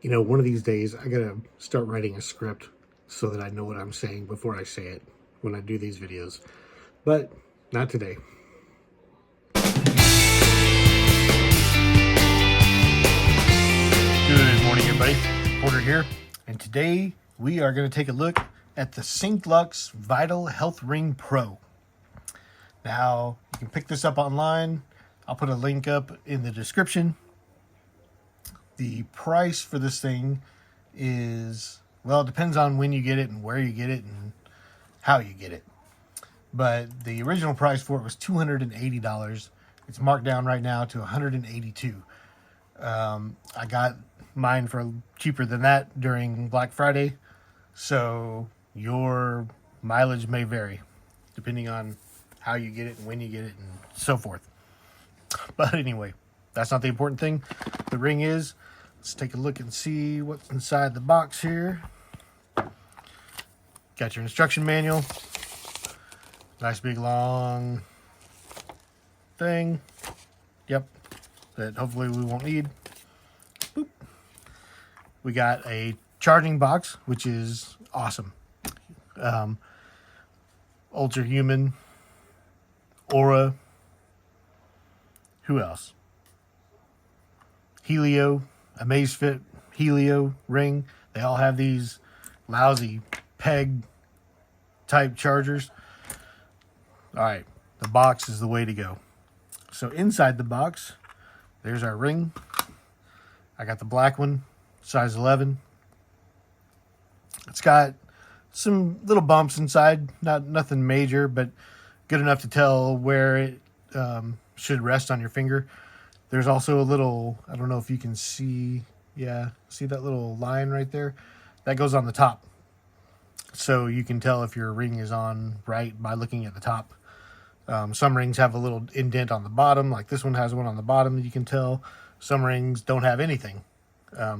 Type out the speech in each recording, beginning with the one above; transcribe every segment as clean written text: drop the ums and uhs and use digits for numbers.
You know, one of these days I gotta start writing a script so that I know what I'm saying before I say it when I do these videos. But not today. Good morning, everybody. Porter here. And today we are going to take a look at the Synqlux Vital Health Ring Pro. Now, you can pick this up online. I'll put a link up in the description. The price for this thing is, well, it depends on when you get it and where you get it and how you get it. But the original price for it was $280. It's marked down right now to $182. I got mine for cheaper than that during Black Friday, so your mileage may vary depending on how you get it and when you get it and so forth. But anyway, that's not the important thing. The ring is. Let's take a look and see what's inside the box here. Got your instruction manual. Nice big long thing. Yep. That hopefully we won't need. Boop. We got a charging box, which is awesome. Ultrahuman, Aura. Who else? Helio, Amazfit Helio ring. They all have these lousy peg type chargers. All right, the box is the way to go. So inside the box, there's our ring. I got the black one, size 11. It's got some little bumps inside, nothing major, but good enough to tell where it should rest on your finger. There's also a little, I don't know if you can see, see that little line right there? That goes on the top. So you can tell if your ring is on right by looking at the top. Some rings have a little indent on the bottom, like this one has one on the bottom that you can tell. Some rings don't have anything.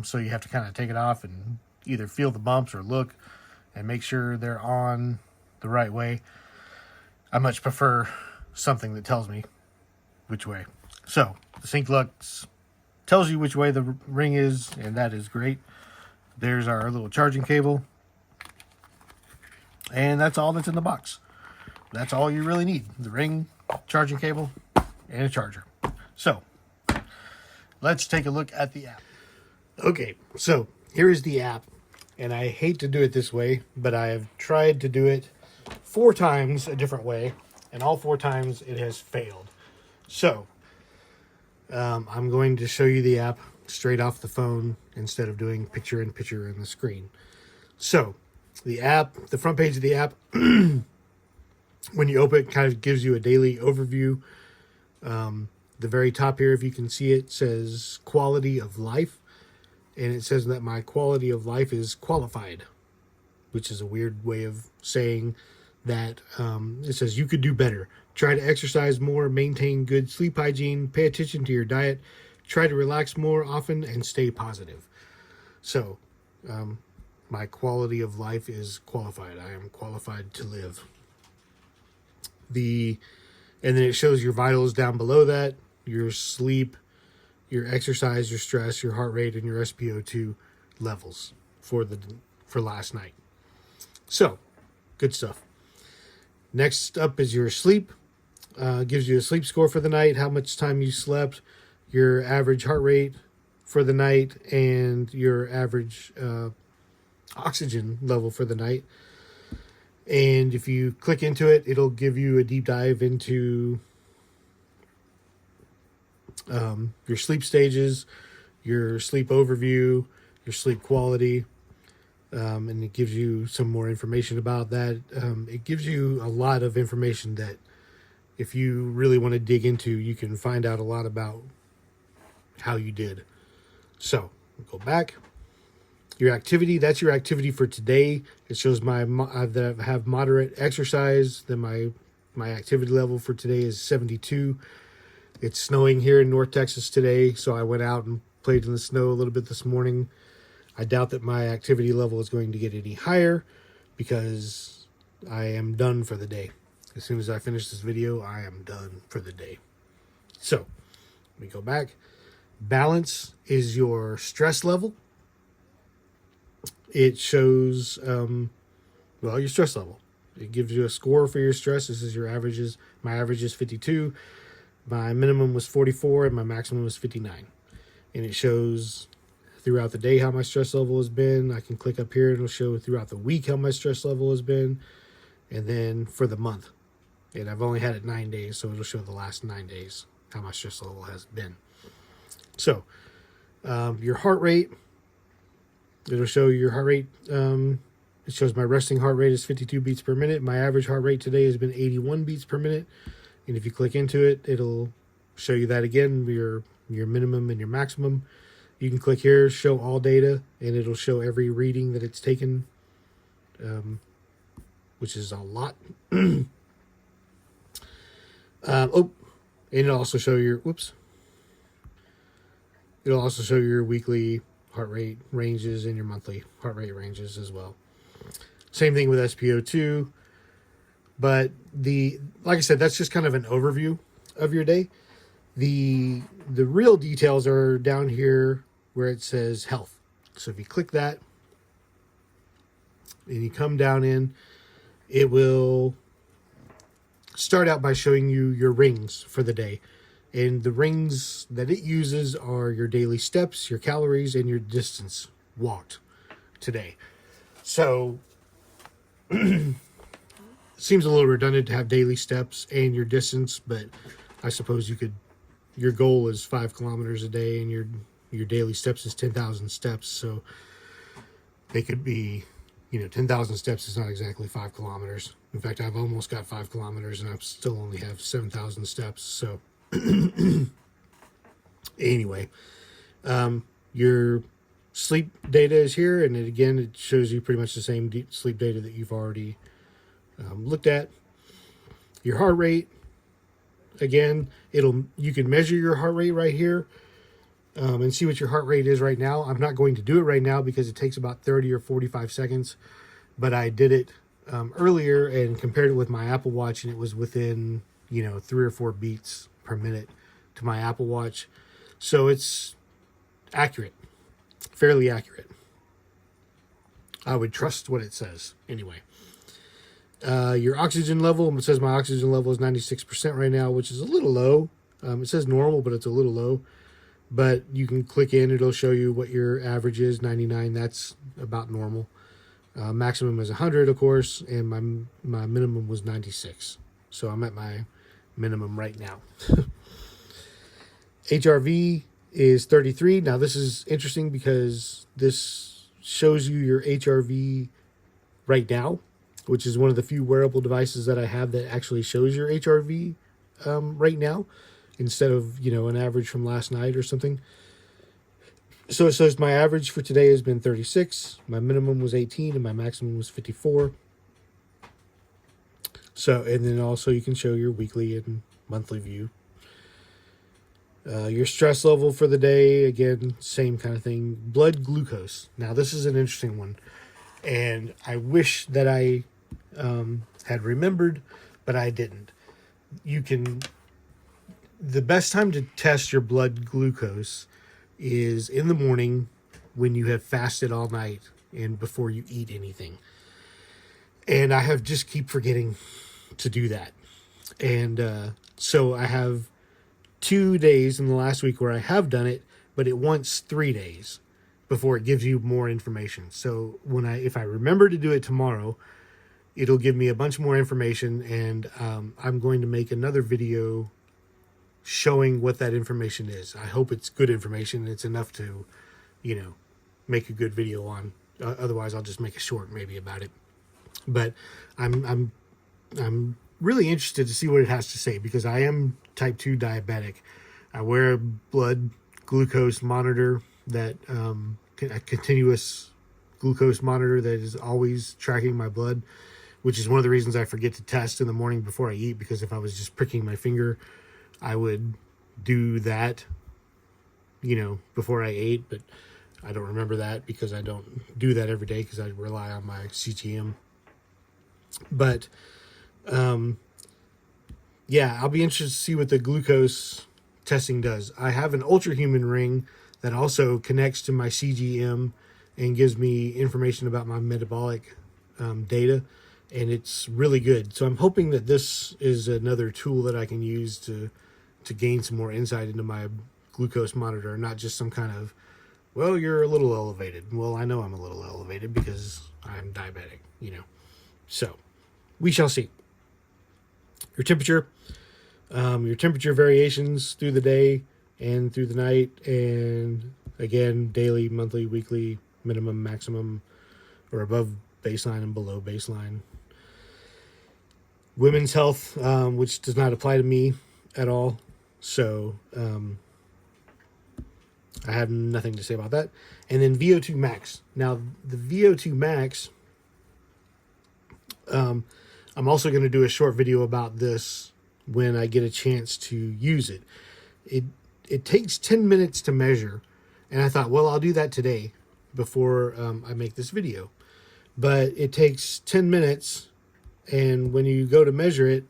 So you have to kind of take it off and either feel the bumps or look and make sure they're on the right way. I much prefer something that tells me which way. So the Synqlux tells you which way the ring is, and that is great. There's our little charging cable. And that's all that's in the box. That's all you really need. The ring, charging cable, and a charger. So, let's take a look at the app. Okay, so here is the app. And I hate to do it this way, but I have tried to do it 4 times a different way. And all 4 times it has failed. So, I'm going to show you the app straight off the phone instead of doing picture-in-picture in the screen. So, the app, the front page of the app, when you open it, kind of gives you a daily overview. The very top here, if you can see it, says quality of life. And it says that my quality of life is qualified, which is a weird way of saying that. It says you could do better. Try to exercise more, maintain good sleep hygiene, pay attention to your diet, try to relax more often, and stay positive. So, my quality of life is qualified. I am qualified to live. And then it shows your vitals down below that, your sleep, your exercise, your stress, your heart rate, and your SpO2 levels for last night. So, good stuff. Next up is your sleep. Gives you a sleep score for the night, how much time you slept, your average heart rate for the night, and your average oxygen level for the night. And if you click into it, it'll give you a deep dive into your sleep stages, your sleep overview, your sleep quality, and it gives you some more information about that. It gives you a lot of information that if you really want to dig into, you can find out a lot about how you did. So, go back. Your activity, that's your activity for today. It shows that I have moderate exercise. Then my activity level for today is 72. It's snowing here in North Texas today, so I went out and played in the snow a little bit this morning. I doubt that my activity level is going to get any higher because I am done for the day. As soon as I finish this video, I am done for the day. So, let me go back. Balance is your stress level. it shows, well, your stress level. It gives you a score for your stress. This is your averages. My average is 52. My minimum was 44 and my maximum was 59. And it shows throughout the day how my stress level has been. I can click up here and it'll show throughout the week how my stress level has been. And then for the month. And I've only had it 9 days, so it'll show the last 9 days how my stress level has been. So, your heart rate, it'll show your heart rate. It shows my resting heart rate is 52 beats per minute. My average heart rate today has been 81 beats per minute. And if you click into it, it'll show you that again, your minimum and your maximum. You can click here, show all data, and it'll show every reading that it's taken, which is a lot. And it'll also show your, it'll also show your weekly heart rate ranges and your monthly heart rate ranges as well. Same thing with SpO2, but like I said, that's just kind of an overview of your day. The real details are down here where it says health. So if you click that and you come down in, it will start out by showing you your rings for the day. And the rings that it uses are your daily steps, your calories, and your distance walked today. So seems a little redundant to have daily steps and your distance, but I suppose you could, your goal is 5 kilometers a day and your daily steps is 10,000 steps. So they could be, 10,000 steps is not exactly 5 kilometers. In fact, I've almost got 5 kilometers and I still only have 7,000 steps. So anyway, your sleep data is here, and it shows you pretty much the same sleep data that you've already looked at. Your heart rate, again, you can measure your heart rate right here and see what your heart rate is right now. I'm not going to do it right now because it takes about 30 or 45 seconds, but I did it earlier and compared it with my Apple Watch, and it was within 3 or 4 beats per minute to my Apple Watch. So it's accurate, fairly accurate. I would trust what it says anyway. Your oxygen level, it says my oxygen level is 96% right now, which is a little low. It says normal, but it's a little low. But you can click in, it'll show you what your average is, 99, that's about normal. Maximum is 100, of course, and my minimum was 96. So I'm at my minimum right now. HRV is 33. Now this is interesting because this shows you your HRV right now, which is one of the few wearable devices that I have that actually shows your HRV right now, instead of, an average from last night or something. So it says my average for today has been 36, my minimum was 18, and my maximum was 54. So, and then also you can show your weekly and monthly view. Your stress level for the day, again, same kind of thing. Blood glucose. Now, this is an interesting one, and I wish that I had remembered, but I didn't. The best time to test your blood glucose is in the morning when you have fasted all night and before you eat anything. And I just keep forgetting to do that. And so I have 2 days in the last week where I have done it, but it wants 3 days before it gives you more information. So if I remember to do it tomorrow, it'll give me a bunch more information, and I'm going to make another video showing what that information is. I hope it's good information. It's enough to, make a good video on. Otherwise, I'll just make a short maybe about it. But I'm really interested to see what it has to say, because I am type 2 diabetic. I wear a blood glucose monitor, that a continuous glucose monitor that is always tracking my blood, which is one of the reasons I forget to test in the morning before I eat, because if I was just pricking my finger, I would do that, before I ate, but I don't remember that because I don't do that every day because I rely on my CGM. But, yeah, I'll be interested to see what the glucose testing does. I have an Ultrahuman ring that also connects to my CGM and gives me information about my metabolic data, and it's really good. So I'm hoping that this is another tool that I can use to gain some more insight into my glucose monitor, not just some kind of, well, you're a little elevated. Well, I know I'm a little elevated because I'm diabetic, you know. So we shall see. Your temperature variations through the day and through the night, and again, daily, monthly, weekly, minimum, maximum, or above baseline and below baseline. Women's health, which does not apply to me at all. So I have nothing to say about that. And then VO2 max. Now, the VO2 max, I'm also going to do a short video about this when I get a chance to use it. It takes 10 minutes to measure. And I thought, well, I'll do that today before I make this video. But it takes 10 minutes. And when you go to measure it,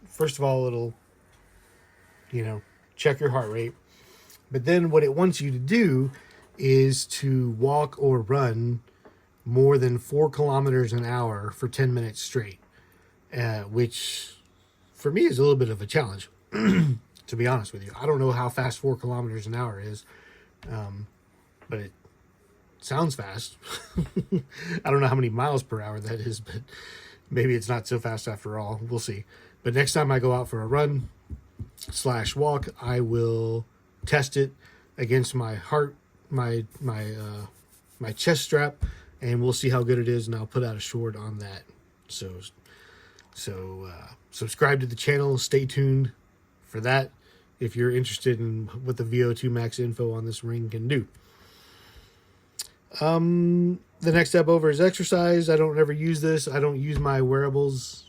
first of all, it'll, check your heart rate. But then what it wants you to do is to walk or run more than 4 kilometers an hour for 10 minutes straight, which for me is a little bit of a challenge, to be honest with you. I don't know how fast 4 kilometers an hour is, but it sounds fast. I don't know how many miles per hour that is, but maybe it's not so fast after all. We'll see. But next time I go out for a run / walk, I will test it against my heart, my chest strap, and we'll see how good it is, and I'll put out a short on that. So subscribe to the channel. Stay tuned for that if you're interested in what the VO2 max info on this ring can do. The next step over is exercise. I don't ever use this. I don't use my wearables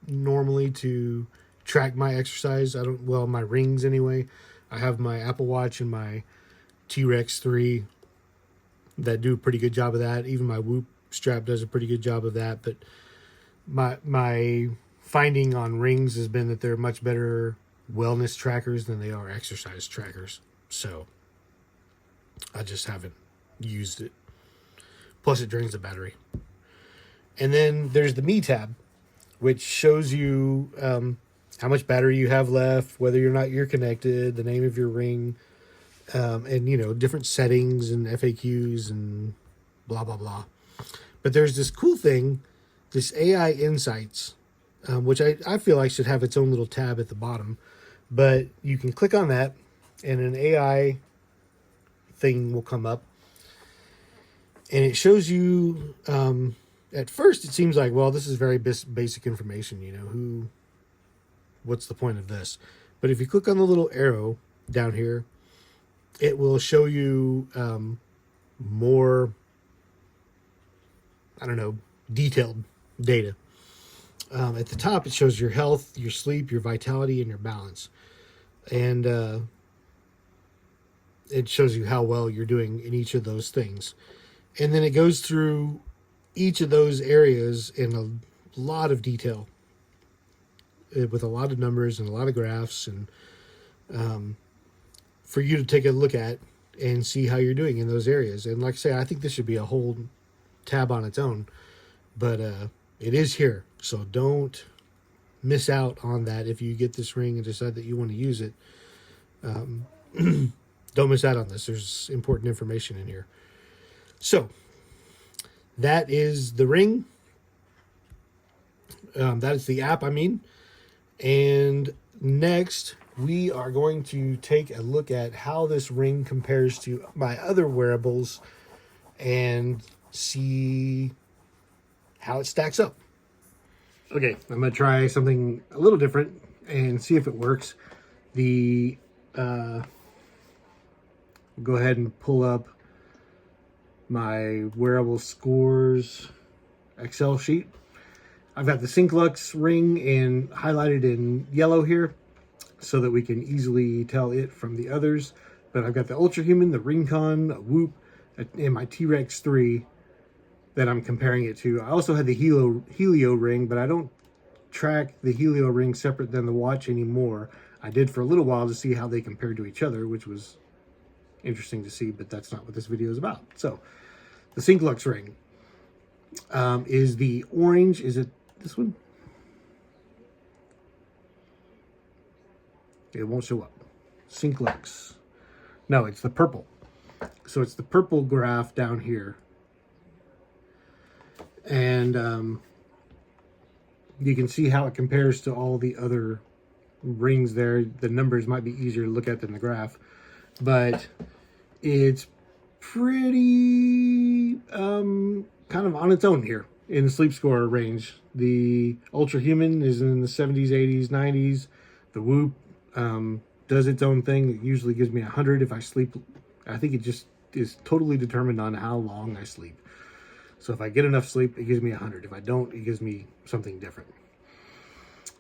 normally to track my exercise. My rings anyway. I have my Apple Watch and my T-Rex 3 that do a pretty good job of that. Even my Whoop strap does a pretty good job of that. But my finding on rings has been that they're much better wellness trackers than they are exercise trackers. So I just haven't used it. Plus it drains the battery. And then there's the Me tab, which shows you how much battery you have left, whether or not you're connected, the name of your ring, and different settings and FAQs and blah blah blah. But there's this cool thing, this AI Insights, which I feel like should have its own little tab at the bottom. But you can click on that, and an AI thing will come up, and it shows you. At first, it seems like, well, this is very basic information. What's the point of this? But if you click on the little arrow down here, it will show you more, detailed data. At the top, it shows your health, your sleep, your vitality, and your balance. And it shows you how well you're doing in each of those things. And then it goes through each of those areas in a lot of detail, with a lot of numbers and a lot of graphs, and for you to take a look at and see how you're doing in those areas. And like I say, I think this should be a whole tab on its own, but it is here. So don't miss out on that. If you get this ring and decide that you want to use it, don't miss out on this. There's important information in here. So that is the ring. That is the app, And next, we are going to take a look at how this ring compares to my other wearables and see how it stacks up. Okay, I'm going to try something a little different and see if it works. Go ahead and pull up my wearable scores Excel sheet. I've got the Synqlux ring highlighted in yellow here so that we can easily tell it from the others. But I've got the Ultrahuman, the Rinconn, Whoop, and my T-Rex 3 that I'm comparing it to. I also had the Helio ring, but I don't track the Helio ring separate than the watch anymore. I did for a little while to see how they compared to each other, which was interesting to see, but that's not what this video is about. So The Synqlux ring is the orange. Is it this one? It won't show up. Synqlux. No, it's the purple. So it's the purple graph down here. And you can see how it compares to all the other rings there. The numbers might be easier to look at than the graph, but it's pretty kind of on its own here in the sleep score range. The Ultrahuman is in the 70s, 80s, 90s. The Whoop does its own thing. It usually gives me 100 if I sleep. I think it just is totally determined on how long I sleep. So if I get enough sleep, it gives me 100. If I don't, it gives me something different.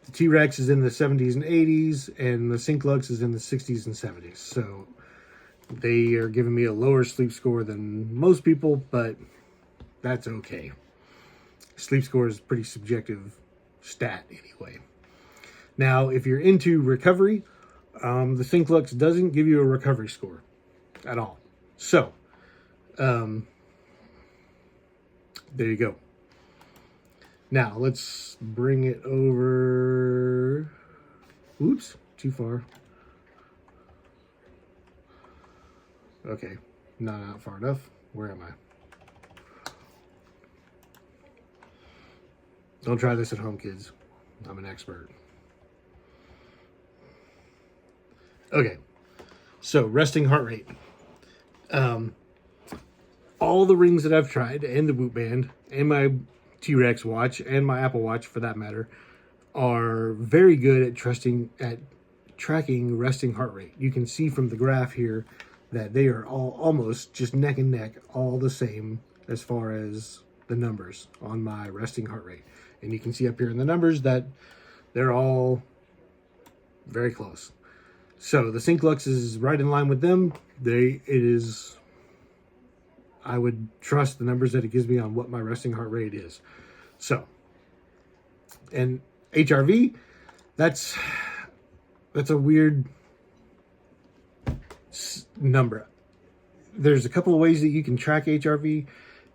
The T-Rex is in the 70s and 80s, and the Synqlux is in the 60s and 70s. So they are giving me a lower sleep score than most people, but that's okay. Sleep score is a pretty subjective stat anyway. Now, if you're into recovery, the Synqlux doesn't give you a recovery score at all. So, there you go. Now, let's bring it over. Oops, too far. Okay, not far enough. Where am I? Don't try this at home, kids. I'm an expert. Okay, so resting heart rate. All the rings that I've tried, and the Whoop Band, and my T-Rex watch, and my Apple Watch for that matter, are very good at tracking resting heart rate. You can see from the graph here that they are all almost just neck and neck, all the same as far as the numbers on my resting heart rate. And you can see up here in the numbers that they're all very close. So the Synqlux is right in line with them. I would trust the numbers that it gives me on what my resting heart rate is. So, and HRV, that's a weird number. There's a couple of ways that you can track HRV,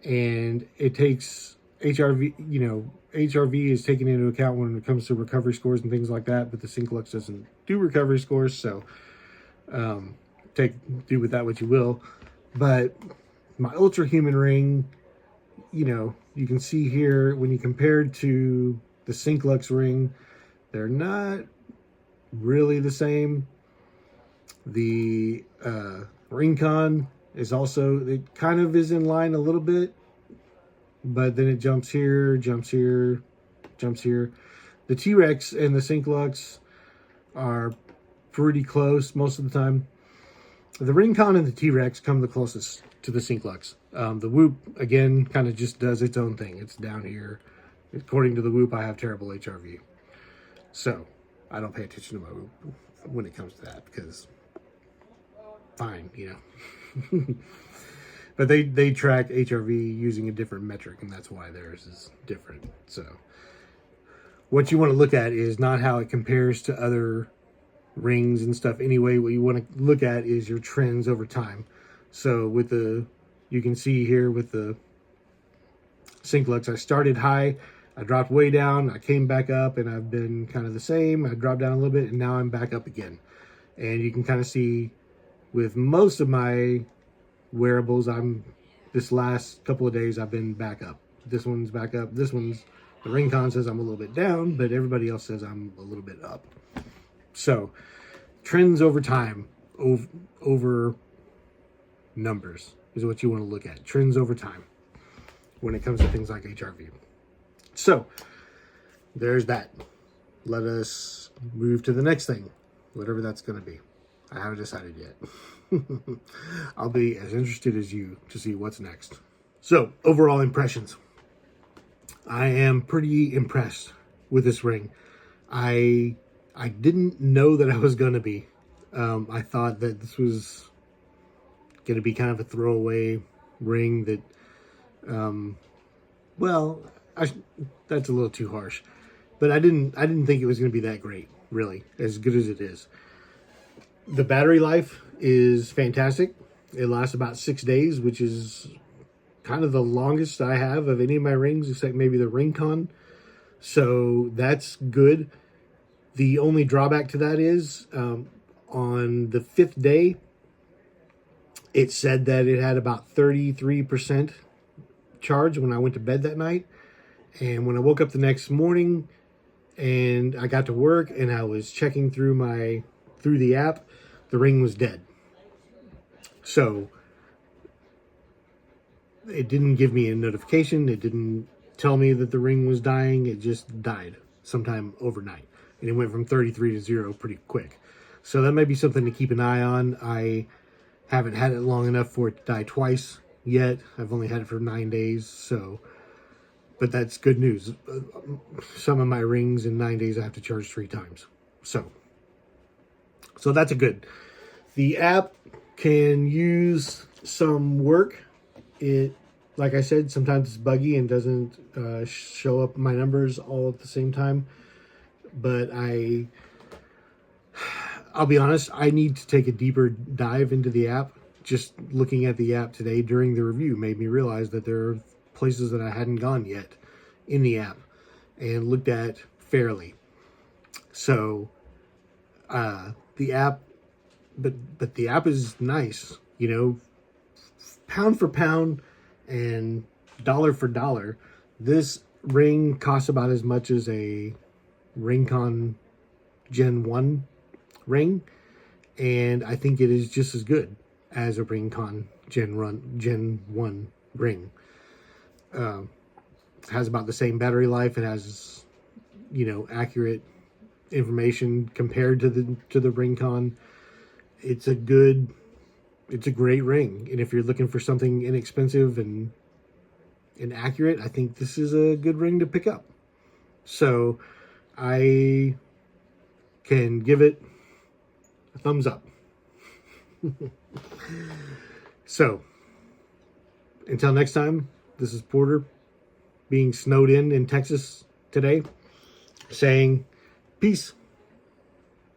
and it takes HRV, HRV is taken into account when it comes to recovery scores and things like that, but the Synqlux doesn't do recovery scores, so do with that what you will. But my Ultrahuman ring, you can see here when you compare it to the Synqlux ring, they're not really the same. The Rinconn is also, it kind of is in line a little bit, but then it jumps here, jumps here, jumps here. The T-Rex and the Synqlux are pretty close most of the time. The Rinconn and the T-Rex come the closest to the Synqlux. The Whoop, again, kind of just does its own thing. It's down here. According to the Whoop, I have terrible HRV. So, I don't pay attention to my Whoop when it comes to that, because fine, But they track HRV using a different metric, and that's why theirs is different. So, what you want to look at is not how it compares to other rings and stuff anyway. What you want to look at is your trends over time. So you can see here with the Synqlux, I started high, I dropped way down, I came back up, and I've been kind of the same. I dropped down a little bit, and now I'm back up again. And you can kind of see with most of my wearables, this last couple of days, I've been back up. This one's back up. The Rinconn says I'm a little bit down, but everybody else says I'm a little bit up. So, trends over time, over numbers is what you want to look at. Trends over time when it comes to things like HRV. So, there's that. Let us move to the next thing, whatever that's going to be. I haven't decided yet. I'll be as interested as you to see what's next. So, overall impressions. I am pretty impressed with this ring. I didn't know that I was going to be. I thought that this was going to be kind of a throwaway ring that, that's a little too harsh. But I didn't think it was going to be that great, really, as good as it is. The battery life is fantastic. It lasts about 6 days, which is kind of the longest I have of any of my rings, except maybe the Rinconn. So that's good. The only drawback to that is on the 5th day, it said that it had about 33% charge when I went to bed that night. And when I woke up the next morning and I got to work and I was checking through the app, the ring was dead. So it didn't give me a notification. It didn't tell me that the ring was dying. It just died sometime overnight. And it went from 33 to 0 pretty quick. So that might be something to keep an eye on. I haven't had it long enough for it to die twice yet. I've only had it for 9 days. But that's good news. Some of my rings in 9 days I have to charge 3 times. So that's a good. The app can use some work. It, like I said, sometimes it's buggy and doesn't show up my numbers all at the same time. But I'll be honest, I need to take a deeper dive into the app. Just looking at the app today during the review made me realize that there are places that I hadn't gone yet in the app and looked at fairly. So the app, but the app is nice, you know, pound for pound and dollar for dollar. This ring costs about as much as a Rinconn Gen 1 ring, and I think it is just as good as a Rinconn Gen 1 ring. It has about the same battery life. It has, you know, accurate information compared to the Rinconn. It's a great ring, and if you're looking for something inexpensive and accurate, I think this is a good ring to pick up. So I can give it a thumbs up. So until next time, this is Porter being snowed in Texas today, saying peace.